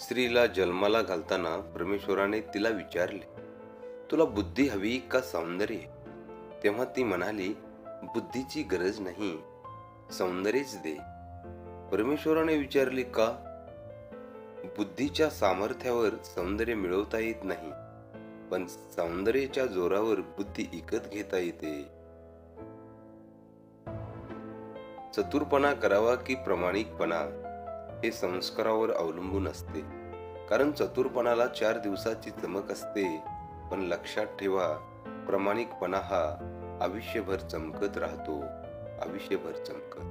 स्त्रीला जन्माला घालताना परमेश्वराने तिला विचारले, तुला बुद्धी हवी का सौंदर्य? तेव्हा ती म्हणाली, बुद्धीची गरज नाही, सौंदर्यच दे. परमेश्वराने विचारले, का? बुद्धीच्या सामर्थ्यावर सौंदर्य मिळवता येत नाही, पण सौंदर्याच्या जोरावर बुद्धी विकत घेता येते. चतुरपणा करावा की प्रामाणिकपणा हे संस्कारावर अवलंबून असते. कारण चतुरपणाला 4 दिवसाची चमक असते, पण लक्षात ठेवा, प्रामाणिकपणा हा आयुष्यभर चमकत राहतो, आयुष्यभर चमकत.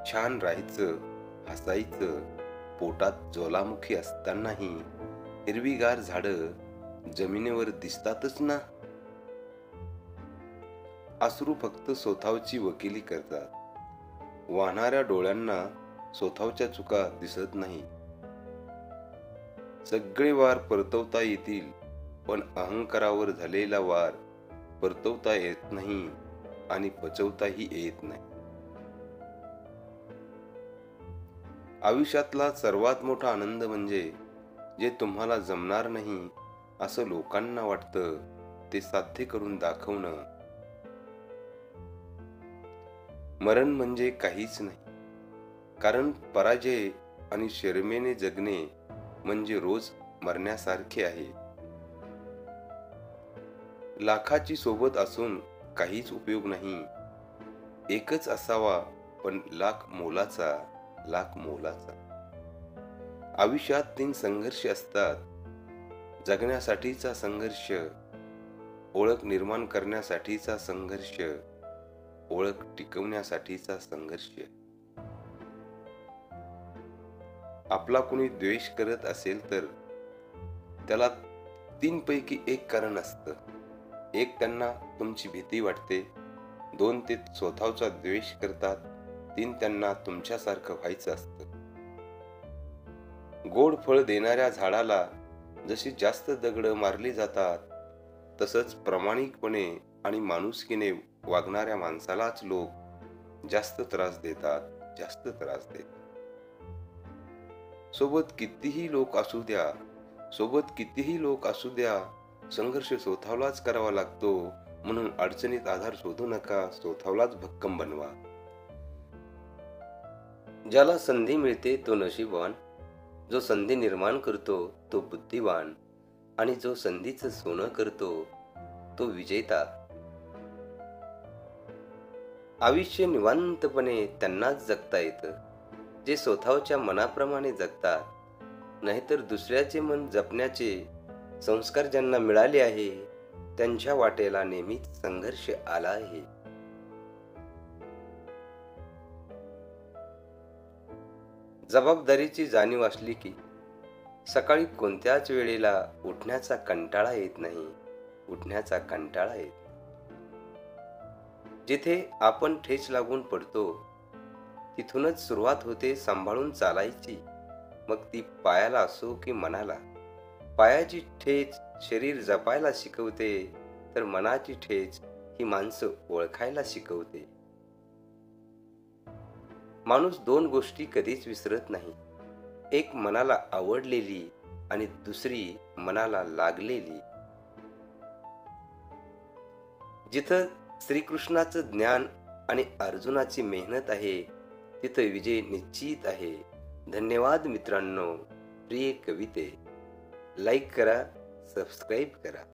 छान राहायचं, हसायचं, पोटात ज्वालामुखी असतानाही हिरवीगार झाडं जमिनीवर दिसतातच ना. अश्रू फक्त स्वतःची वकिली करतात. वाहणाऱ्या डोळ्यांना स्वतःच्या चुका दिसत नाही. सगळे वार परतवता येतील, पण अहंकारावर झालेला वार परतवता येत नाही आणि पचवताही येत नाही. आयुष्यातला सर्वात मोठा आनंद म्हणजे जे तुम्हाला जमणार नाही असं लोकांना वाटतं ते साध्य करून दाखवणं. मरण म्हणजे काहीच नाही, कारण पराजय आणि शरमेने जगणे म्हणजे रोज मरण्यासारखे आहे. लाखाची सोबत असून काहीच उपयोग नाही. एकच असावा, पण लाख मोलाचा, लाख मोलाचा. आयुष्यात 3 संघर्ष असतात: जगण्यासाठीचा संघर्ष, ओळख निर्माण करण्यासाठीचा संघर्ष, ओळख टिकवण्यासाठीचा संघर्ष. आपला कोणी द्वेष करत असेल तर त्याला 3 पैकी 1 कारण असतं. 1 त्यांना तुमची भीती वाटते, 2 ते स्वतःचा द्वेष करतात, 3 त्यांना तुमच्यासारखं व्हायचं असतं. गोड फळ देणाऱ्या झाडाला जशी जास्त दगड मारली जातात, तसंच प्रामाणिकपणे आणि माणुसकीने वागणाऱ्या माणसालाच लोक जास्त त्रास देतात, जास्त त्रास देतात. सोबत कितीही लोक असू द्या, सोबत कितीही लोक असू द्या, संघर्ष स्वतःलाच करावा लागतो. म्हणून अडचणीत आधार शोधू नका, स्वतःलाच भक्कम बनवा. ज्याला संधी मिळते तो नशीबवान, जो संधी निर्माण करतो तो बुद्धिवान, आणि जो संधीचं सोनं करतो तो विजेता. आयुष्य निवांतपणे त्यांनाच जगता येतं जे स्वतःच्या मनाप्रमाणे जगतात. नाहीतर दुसऱ्याचे मन जपण्याचे संस्कार ज्यांना मिळाले आहे त्यांच्या वाटेला नेहमीच संघर्ष आला आहे. जबाबदारीची जाणीव असली की सकाळी कोणत्याच वेळेला उठण्याचा कंटाळा येत नाही, उठण्याचा कंटाळा येत. जिथे आपण ठेच लागून पडतो तिथूनच सुरुवात होते सांभाळून चालायची. मग ती पायाला असो की मनाला. पायाची ठेच शरीर जपायला शिकवते, तर मनाची ठेच ही माणसं ओळखायला शिकवते. माणूस 2 गोष्टी कधीच विसरत नाही. एक मनाला आवडलेली आणि दुसरी मनाला लागलेली. जिथं श्रीकृष्णाचं ज्ञान आणि अर्जुनाची मेहनत आहे, तिथं विजय निश्चित आहे. धन्यवाद मित्रांनो. प्रिय कविते लाईक करा, सबस्क्राईब करा.